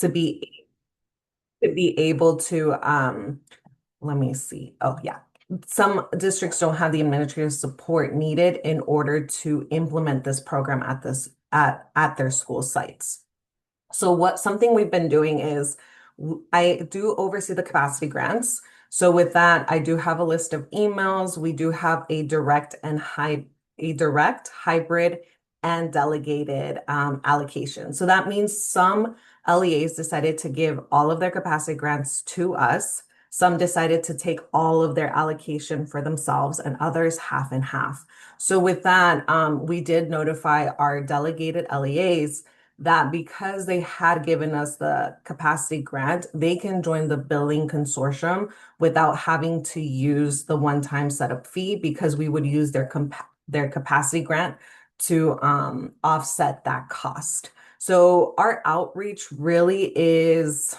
to be able to let me see. Oh, yeah. Some districts don't have the administrative support needed in order to implement this program at their school sites. So what something we've been doing is I do oversee the capacity grants. So with that, I do have a list of emails. We do have a direct, hybrid, and delegated allocation. So that means some LEAs decided to give all of their capacity grants to us. Some decided to take all of their allocation for themselves, and others half and half. So with that, we did notify our delegated LEAs that because they had given us the capacity grant, they can join the billing consortium without having to use the one-time setup fee because we would use their capacity grant to offset that cost. So our outreach really is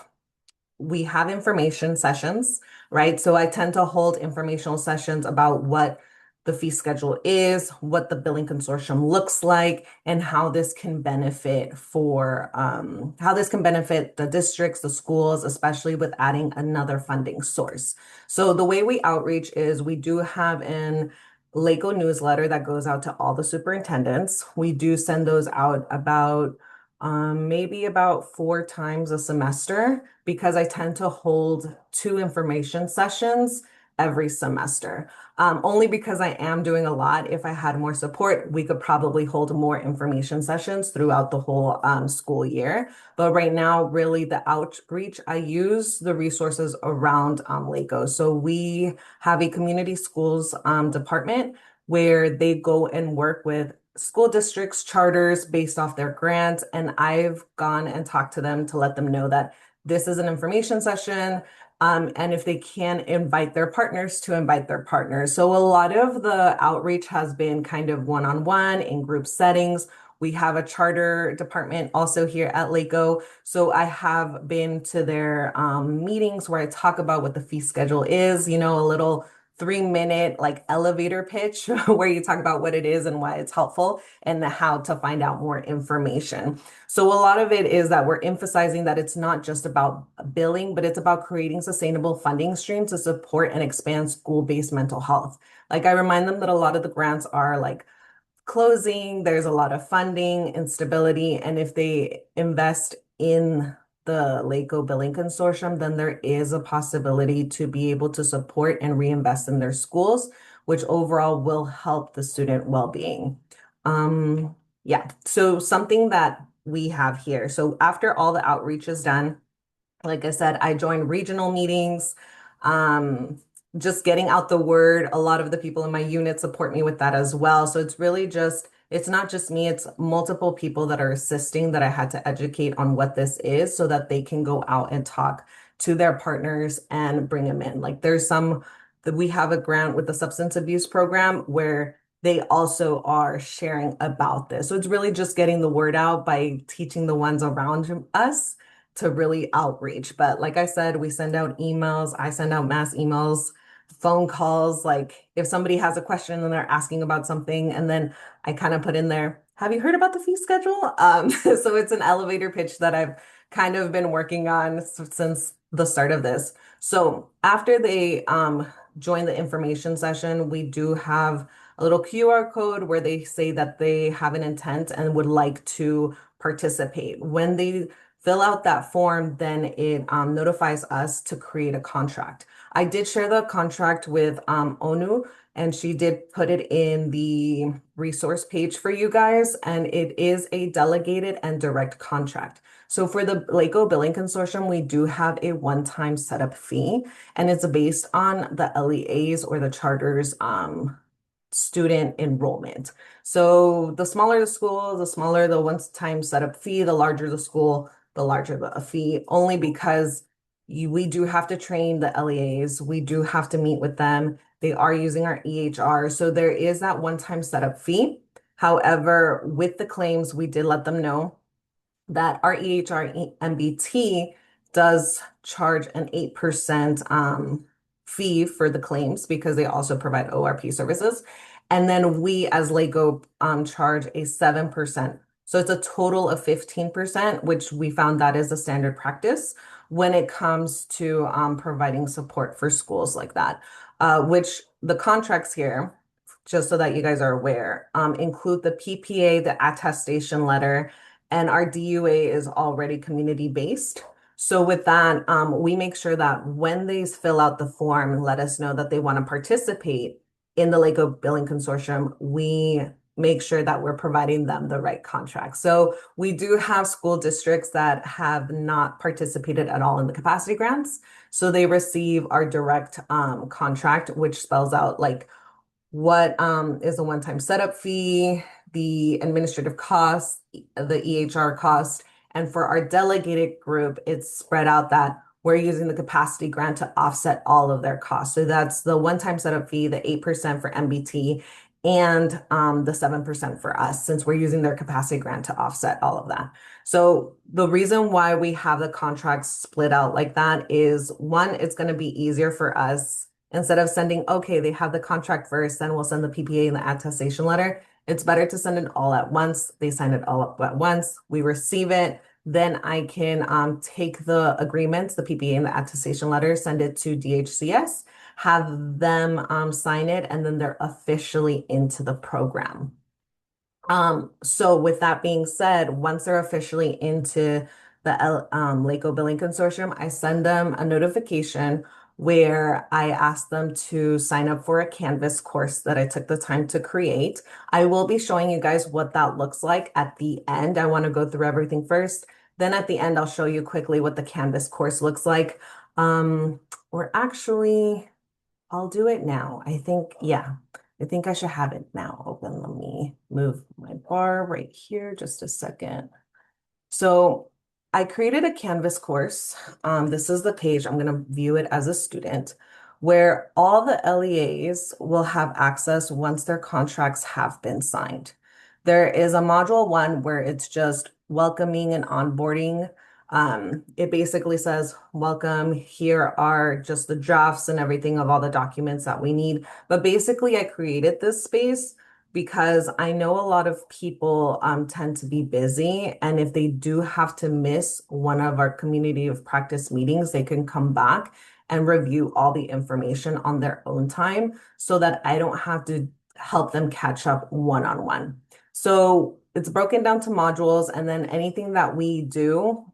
we have information sessions, right? So I tend to hold informational sessions about what the fee schedule is, what the billing consortium looks like, and how this can benefit the districts, the schools, especially with adding another funding source. So the way we outreach is we do have an LACO newsletter that goes out to all the superintendents. We do send those out about maybe about 4 times a semester because I tend to hold 2 information sessions every semester. Only because I am doing a lot. If I had more support, we could probably hold more information sessions throughout the whole school year. But right now, really the outreach, I use the resources around LACO. So we have a community schools department where they go and work with school districts, charters based off their grants. And I've gone and talked to them to let them know that this is an information session. And if they can invite their partners to invite their partners. So a lot of the outreach has been kind of one-on-one in group settings. We have a charter department also here at LACO. So I have been to their meetings where I talk about what the fee schedule is, a little 3-minute like elevator pitch where you talk about what it is and why it's helpful and how to find out more information. So a lot of it is that we're emphasizing that it's not just about billing, but it's about creating sustainable funding streams to support and expand school-based mental health. Like I remind them that a lot of the grants are like closing, there's a lot of funding instability, and if they invest in the LACO Billing Consortium, then there is a possibility to be able to support and reinvest in their schools, which overall will help the student well-being. Yeah, so something that we have here. So after all the outreach is done, like I said, I joined regional meetings, just getting out the word. A lot of the people in my unit support me with that as well. So it's not just me, it's multiple people that are assisting that I had to educate on what this is so that they can go out and talk to their partners and bring them in. Like there's some that we have a grant with the substance abuse program where they also are sharing about this. So it's really just getting the word out by teaching the ones around us to really outreach. But like I said, we send out emails. I send out mass emails, phone calls. Like if somebody has a question and they're asking about something, and then I kind of put in there, have you heard about the fee schedule? So it's an elevator pitch that I've kind of been working on since the start of this. So after they join the information session, we do have a little QR code where they say that they have an intent and would like to participate. When they fill out that form, then it notifies us to create a contract. I did share the contract with Onu, and she did put it in the resource page for you guys, and it is a delegated and direct contract. So for the LACO Billing Consortium, we do have a one-time setup fee, and it's based on the LEAs or the charter's student enrollment. So the smaller the school, the smaller the one-time setup fee, the larger the school, the larger the fee, only because we do have to train the LEAs. We do have to meet with them. They are using our EHR. So there is that one-time setup fee. However, with the claims, we did let them know that our EHR MBT does charge an 8% fee for the claims because they also provide ORP services. And then we as LACO charge a 7% So it's a total of 15%, which we found that is a standard practice when it comes to providing support for schools like that, which the contracts here, just so that you guys are aware, include the PPA, the attestation letter, and our DUA is already community-based. So with that, we make sure that when they fill out the form and let us know that they want to participate in the LEGO Billing Consortium, we make sure that we're providing them the right contract. So we do have school districts that have not participated at all in the capacity grants. So they receive our direct contract, which spells out like what is a one-time setup fee, the administrative cost, the EHR cost, and for our delegated group, it's spread out that we're using the capacity grant to offset all of their costs. So that's the one-time setup fee, the 8% for MBT, and the 7% for us, since we're using their capacity grant to offset all of that. So the reason why we have the contracts split out like that is, one, it's going to be easier for us. Instead of sending, okay, they have the contract first, then we'll send the PPA and the attestation letter. It's better to send it all at once. They sign it all up at once. We receive it. Then I can take the agreements, the PPA and the attestation letter, send it to DHCS, have them sign it, and then they're officially into the program. So with that being said, once they're officially into the LACO Billing Consortium, I send them a notification where I ask them to sign up for a Canvas course that I took the time to create. I will be showing you guys what that looks like at the end. I want to go through everything first. Then at the end, I'll show you quickly what the Canvas course looks like. Or actually, I'll do it now. I think, yeah. I think I should have it now open. Let me move my bar right here just a second. So I created a Canvas course. This is the page. I'm going to view it as a student, where all the LEAs will have access once their contracts have been signed. There is a module one where it's just welcoming and onboarding. It basically says, welcome, here are just the drafts and everything of all the documents that we need. But basically, I created this space because I know a lot of people tend to be busy. And if they do have to miss one of our community of practice meetings, they can come back and review all the information on their own time so that I don't have to help them catch up one-on-one. So it's broken down to modules, and then anything that we do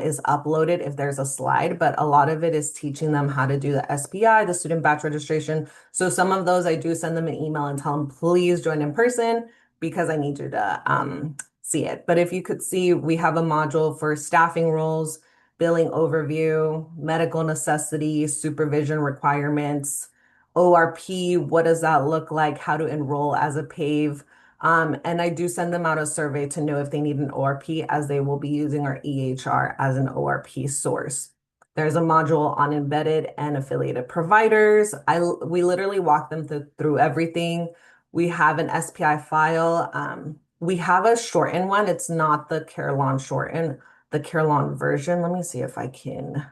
is uploaded if there's a slide, but a lot of it is teaching them how to do the SPI, the student batch registration. So some of those I do send them an email and tell them, please join in person because I need you to see it. But if you could see, we have a module for staffing roles, billing overview, medical necessities, supervision requirements, ORP, what does that look like, how to enroll as a PAVE. And I do send them out a survey to know if they need an ORP, as they will be using our EHR as an ORP source. There's a module on embedded and affiliated providers. We literally walk them through everything. We have an SPI file. We have a shortened one. It's not the Carillon shortened, the Carillon version. Let me see if I can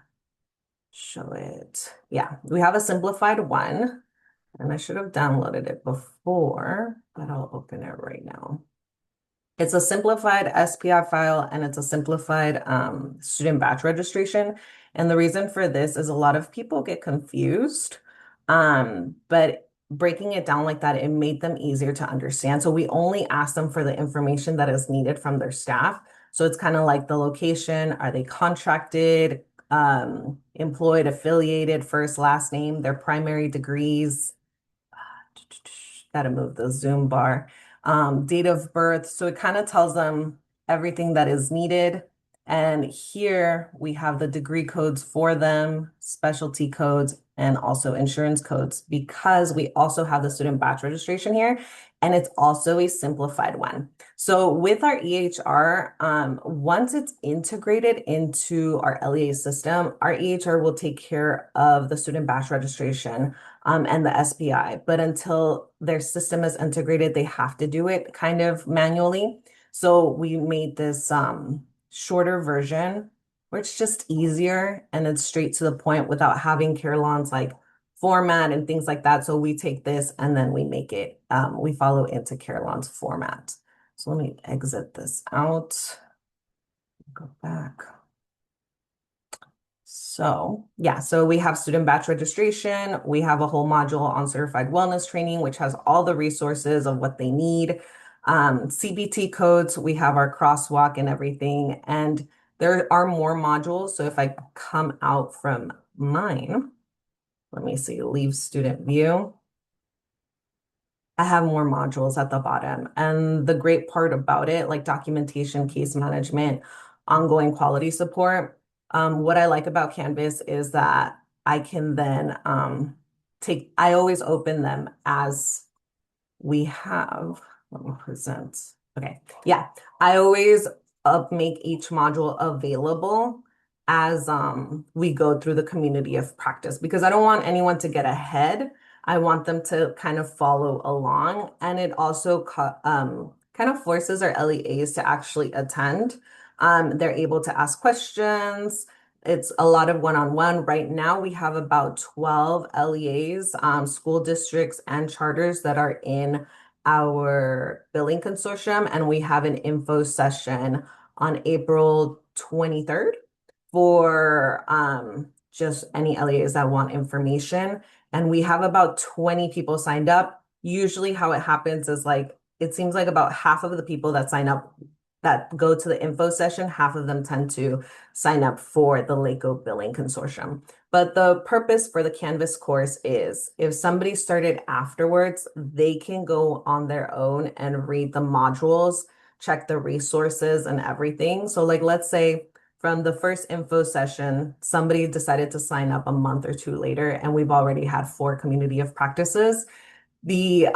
show it. Yeah, we have a simplified one. And I should have downloaded it before, but I'll open it right now. It's a simplified SPI file and it's a simplified student batch registration. And the reason for this is a lot of people get confused, but breaking it down like that, it made them easier to understand. So we only ask them for the information that is needed from their staff. So it's kind of like the location, are they contracted, employed, affiliated, first, last name, their primary degrees, gotta move the Zoom bar, date of birth. So it kind of tells them everything that is needed. And here we have the degree codes for them, specialty codes, and also insurance codes, because we also have the student batch registration here. And it's also a simplified one. So with our EHR, once it's integrated into our LEA system, our EHR will take care of the student batch registration and the SPI. But until their system is integrated, they have to do it kind of manually. So we made this shorter version where it's just easier and it's straight to the point without having Carillon's like format and things like that. So we take this and then we make it, we follow into Carillon's format. So let me exit this out, go back. So yeah, so we have student batch registration. We have a whole module on certified wellness training, which has all the resources of what they need. CBT codes, we have our crosswalk and everything. And there are more modules. So if I come out from mine, let me see, leave student view. I have more modules at the bottom. And the great part about it, like documentation, case management, ongoing quality support, what I like about Canvas is that I can then I always open them as we have, let me present. Okay, yeah, I always make each module available as we go through the community of practice because I don't want anyone to get ahead. I want them to kind of follow along, and it also kind of forces our LEAs to actually attend. They're able to ask questions. It's a lot of one-on-one. Right now, we have about 12 LEAs, school districts and charters that are in our billing consortium, and we have an info session on April 23rd for just any LEAs that want information. And we have about 20 people signed up. Usually, how it happens is like it seems like about half of the people that sign up that go to the info session, half of them tend to sign up for the LACO Billing Consortium. But the purpose for the Canvas course is if somebody started afterwards, they can go on their own and read the modules, check the resources and everything. So like, let's say from the first info session, somebody decided to sign up a month or two later, and we've already had 4 community of practices. The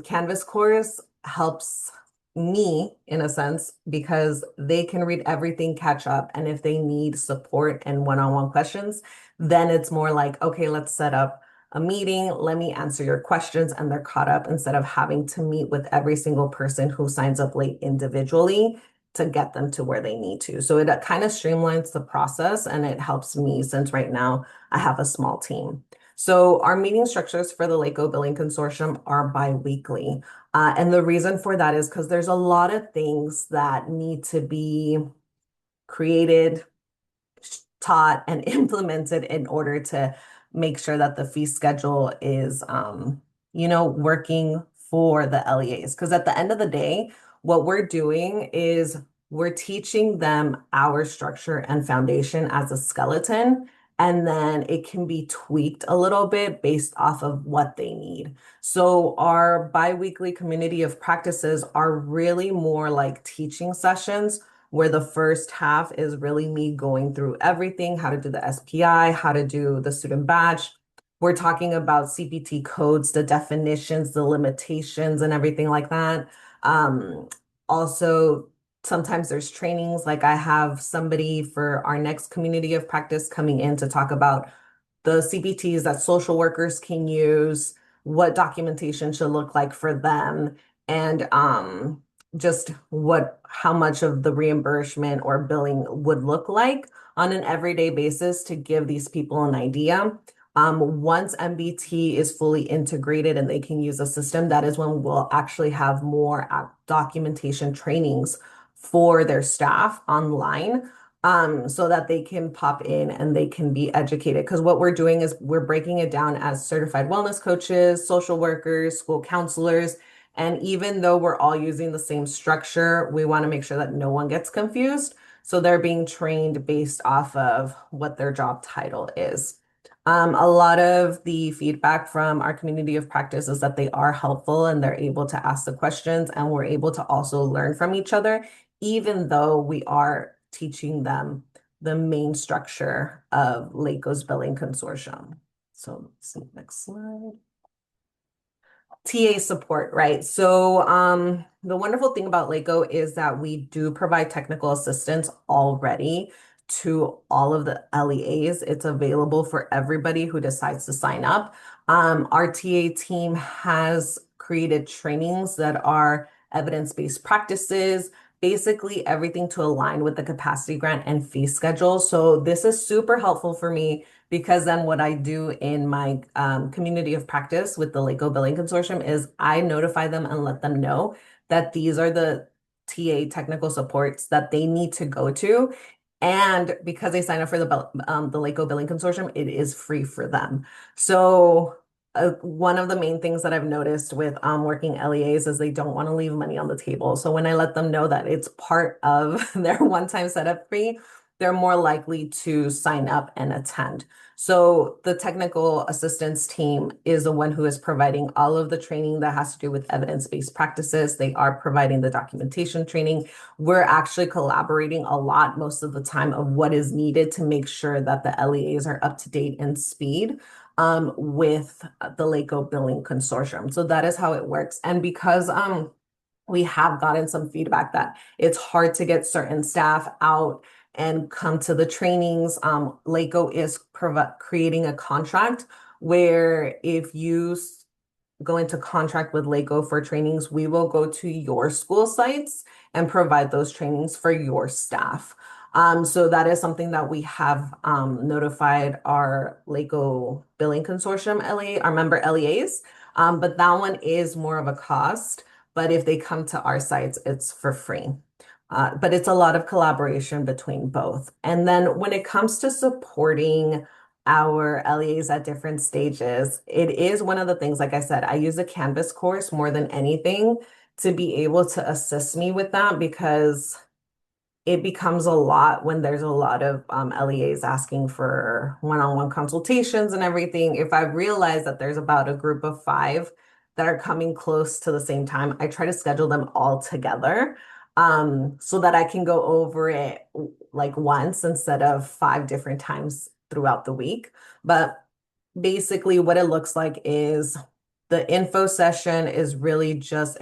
Canvas course helps me in a sense because they can read everything, catch up, and if they need support and one-on-one questions, then it's more like, okay, let's set up a meeting, let me answer your questions, and they're caught up instead of having to meet with every single person who signs up late individually to get them to where they need to. So it kind of streamlines the process and it helps me since right now I have a small team. So our meeting structures for the LACO Billing Consortium are bi-weekly. And the reason for that is because there's a lot of things that need to be created, taught, and implemented in order to make sure that the fee schedule is, working for the LEAs. Because at the end of the day, what we're doing is we're teaching them our structure and foundation as a skeleton, and then it can be tweaked a little bit based off of what they need. So our bi-weekly community of practices are really more like teaching sessions where the first half is really me going through everything, how to do the SPI, how to do the student badge. We're talking about CPT codes, the definitions, the limitations, and everything like that. Um, Also, sometimes there's trainings, like I have somebody for our next community of practice coming in to talk about the CPTs that social workers can use, what documentation should look like for them, and just how much of the reimbursement or billing would look like on an everyday basis to give these people an idea. Once MBT is fully integrated and they can use a system, that is when we'll actually have more documentation trainings for their staff online, so that they can pop in and they can be educated. Because what we're doing is we're breaking it down as certified wellness coaches, social workers, school counselors. And even though we're all using the same structure, we want to make sure that no one gets confused. So they're being trained based off of what their job title is. A lot of the feedback from our community of practice is that they are helpful and they're able to ask the questions, and we're able to also learn from each other, even though we are teaching them the main structure of LACO's billing consortium. So let's see, next slide. TA support, right? So the wonderful thing about LACO is that we do provide technical assistance already to all of the LEAs. It's available for everybody who decides to sign up. Our TA team has created trainings that are evidence-based practices, basically everything to align with the capacity grant and fee schedule. So this is super helpful for me because then what I do in my community of practice with the LACO Billing Consortium is I notify them and let them know that these are the TA technical supports that they need to go to. And because they sign up for the LECO Billing Consortium, it is free for them. So one of the main things that I've noticed with working LEAs is they don't want to leave money on the table. So when I let them know that it's part of their one-time setup fee, they're more likely to sign up and attend. So the technical assistance team is the one who is providing all of the training that has to do with evidence-based practices. They are providing the documentation training. We're actually collaborating a lot most of the time of what is needed to make sure that the LEAs are up to date and speed with the LECO Billing Consortium. So that is how it works. And because we have gotten some feedback that it's hard to get certain staff out and come to the trainings. LECO is creating a contract where if you go into contract with LECO for trainings, we will go to your school sites and provide those trainings for your staff. So that is something that we have notified our LECO Billing Consortium LEA, our member LEAs, but that one is more of a cost. But if they come to our sites, it's for free. But it's a lot of collaboration between both. And then when it comes to supporting our LEAs at different stages, it is one of the things, like I said, I use a Canvas course more than anything to be able to assist me with that because it becomes a lot when there's a lot of LEAs asking for one-on-one consultations and everything. If I realize that there's about a group of 5 that are coming close to the same time, I try to schedule them all together so that I can go over it like once instead of 5 different times throughout the week. But basically, what it looks like is the info session is really just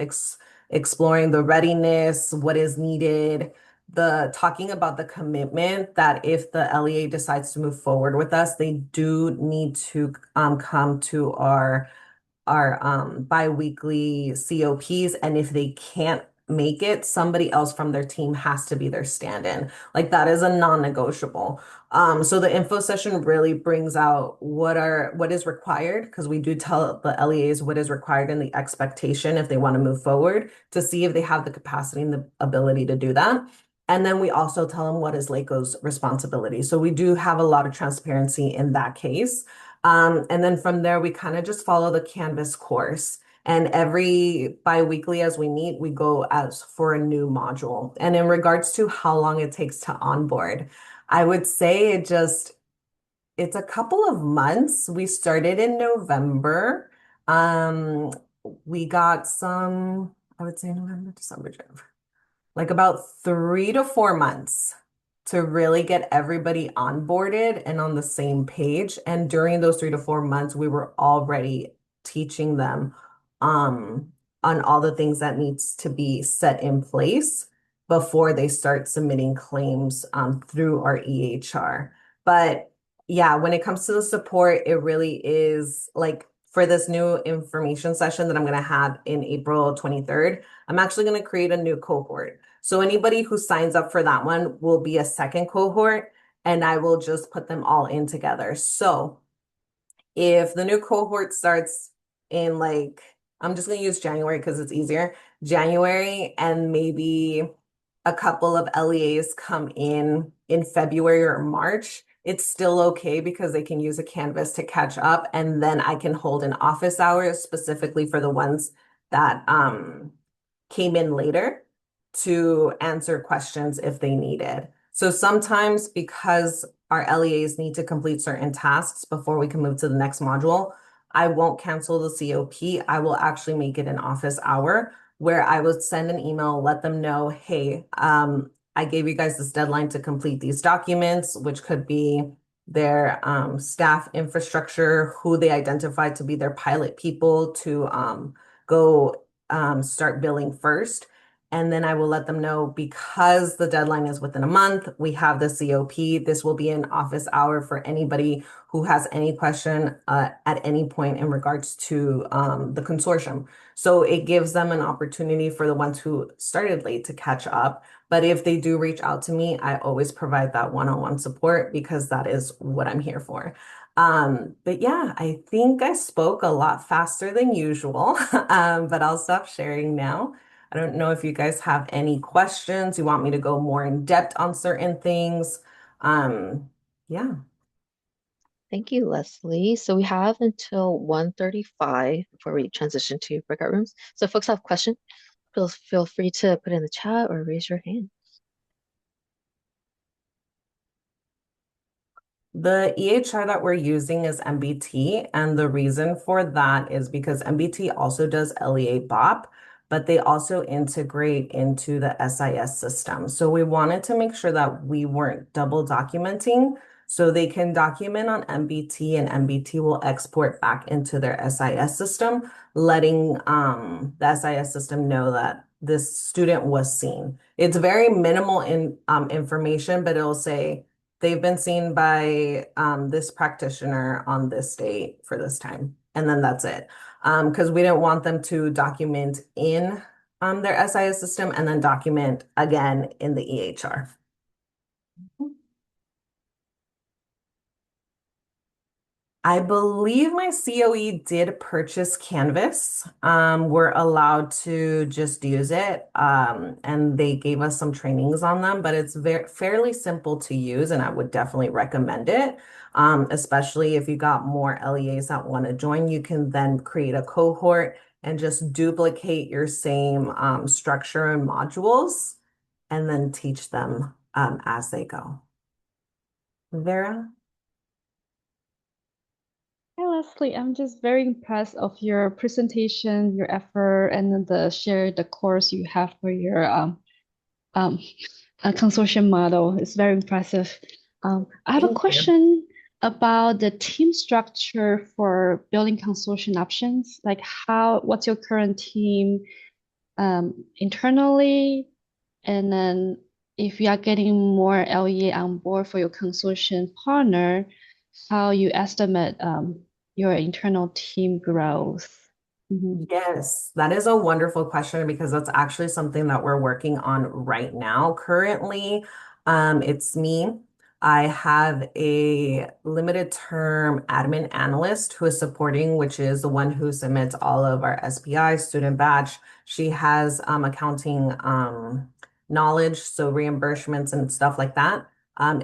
exploring the readiness, what is needed, the talking about the commitment that if the LEA decides to move forward with us, they do need to come to our biweekly COPs, and if they can't make it, somebody else from their team has to be their stand-in. Like that is a non-negotiable. So the info session really brings out what is required because we do tell the LEAs what is required and the expectation if they want to move forward to see if they have the capacity and the ability to do that. And then we also tell them what is LECO's responsibility. So we do have a lot of transparency in that case. And then from there, we kind of just follow the Canvas course. And every biweekly as we meet, we go as for a new module. And in regards to how long it takes to onboard, I would say it's a couple of months. We started in November. Um, we got some, I would say November, December, January, like about 3 to 4 months to really get everybody onboarded and on the same page. And during those 3 to 4 months, we were already teaching them um, on all the things that needs to be set in place before they start submitting claims through our EHR. But yeah, when it comes to the support, it really is like for this new information session that I'm going to have in April 23rd, I'm actually going to create a new cohort. So anybody who signs up for that one will be a second cohort, and I will just put them all in together. So if the new cohort starts in like, I'm just going to use January because it's easier, January, and maybe a couple of LEAs come in February or March, it's still okay because they can use a Canvas to catch up. And then I can hold an office hours specifically for the ones that came in later to answer questions if they needed. So sometimes because our LEAs need to complete certain tasks before we can move to the next module, I won't cancel the COP. I will actually make it an office hour where I would send an email, let them know, hey, I gave you guys this deadline to complete these documents, which could be their staff infrastructure, who they identified to be their pilot people to go start billing first. And then I will let them know because the deadline is within a month, we have the COP. This will be an office hour for anybody who has any question at any point in regards to the consortium. So it gives them an opportunity for the ones who started late to catch up. But if they do reach out to me, I always provide that one-on-one support because that is what I'm here for. But yeah, I think I spoke a lot faster than usual, but I'll stop sharing now. I don't know if you guys have any questions. You want me to go more in depth on certain things. Yeah. Thank you, Leslie. So we have until 1:35 before we transition to breakout rooms. So if folks have questions, feel free to put it in the chat or raise your hand. The EHR that we're using is MBT, and the reason for that is because MBT also does LEA BOP, but they also integrate into the SIS system. So we wanted to make sure that we weren't double documenting, so they can document on MBT, and MBT will export back into their SIS system, letting the SIS system know that this student was seen. It's very minimal in information, but it'll say they've been seen by this practitioner on this date for this time. And then that's it. Because we didn't want them to document in their SIS system and then document again in the EHR. I believe my COE did purchase Canvas. We're allowed to just use it. And they gave us some trainings on them, but it's very fairly simple to use, and I would definitely recommend it. Especially if you got more LEAs that want to join, you can then create a cohort and just duplicate your same structure and modules and then teach them as they go. Vera? Hi, Leslie. I'm just very impressed of your presentation, your effort, and then the course you have for your um consortium model. It's very impressive. I have a Thank you. question about the team structure for building consortium options. Like what's your current team internally? And then if you are getting more LEA on board for your consortium partner, how you estimate your internal team growth. Mhm. Yes, that is a wonderful question because that's actually something that we're working on right now. Currently, it's me. I have a limited term admin analyst who is supporting, which is the one who submits all of our SPI student batch. She has accounting knowledge, so reimbursements and stuff like that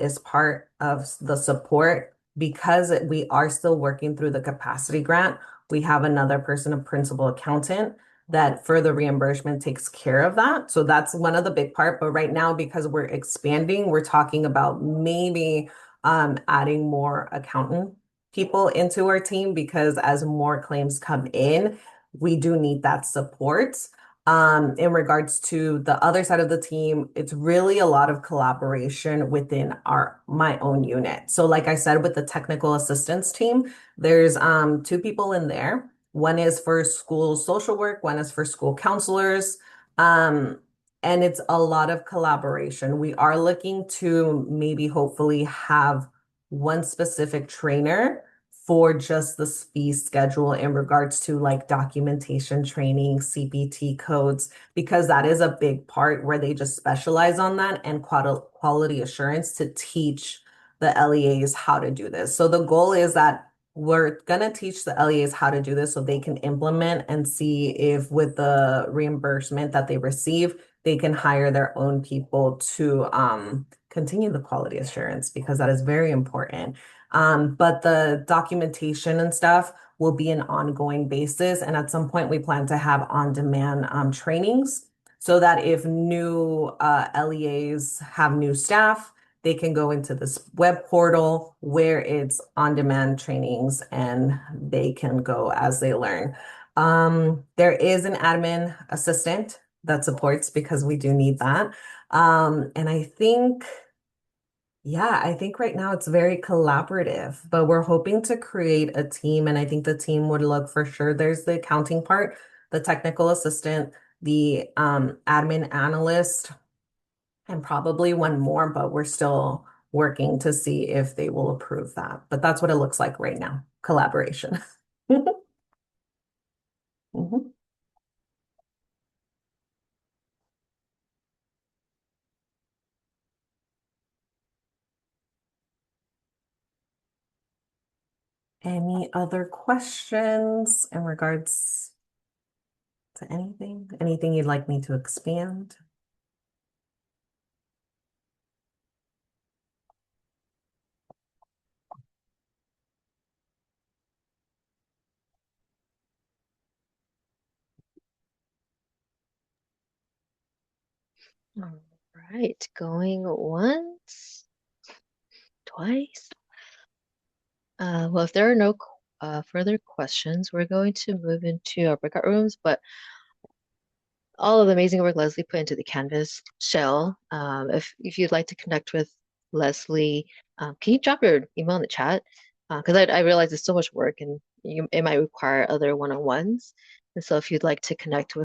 is part of the support because we are still working through the capacity grant. We have another person, a principal accountant, that for the reimbursement takes care of that. So that's one of the big part. But right now, because we're expanding, we're talking about maybe adding more accountant people into our team because as more claims come in, we do need that support. In regards to the other side of the team, it's really a lot of collaboration within my own unit. So like I said, with the technical assistance team, there's two people in there. One is for school social work, one is for school counselors. Um, and it's a lot of collaboration. We are looking to maybe hopefully have one specific trainer for just the fee schedule in regards to like documentation training, CPT codes, because that is a big part where they just specialize on that and quality assurance to teach the LEAs how to do this. So the goal is that we're going to teach the LEAs how to do this so they can implement and see if with the reimbursement that they receive, they can hire their own people to continue the quality assurance because that is very important. But the documentation and stuff will be an ongoing basis. And at some point, we plan to have on-demand trainings so that if new LEAs have new staff, they can go into this web portal where it's on-demand trainings and they can go as they learn. There is an admin assistant that supports because we do need that. And I think right now it's very collaborative, but we're hoping to create a team. And I think the team would look for sure. There's the accounting part, the technical assistant, the admin analyst, and probably one more, but we're still working to see if they will approve that. But that's what it looks like right now, collaboration. Mhm. Any other questions in regards? So anything you'd like me to expand? All right, going once, twice. Well, if there are no further questions, we're going to move into our breakout rooms, but all of the amazing work Leslie put into the Canvas shell. If you'd like to connect with Leslie, can you drop your email in the chat? Because I realize it's so much work and it might require other one-on-ones. And so if you'd like to connect with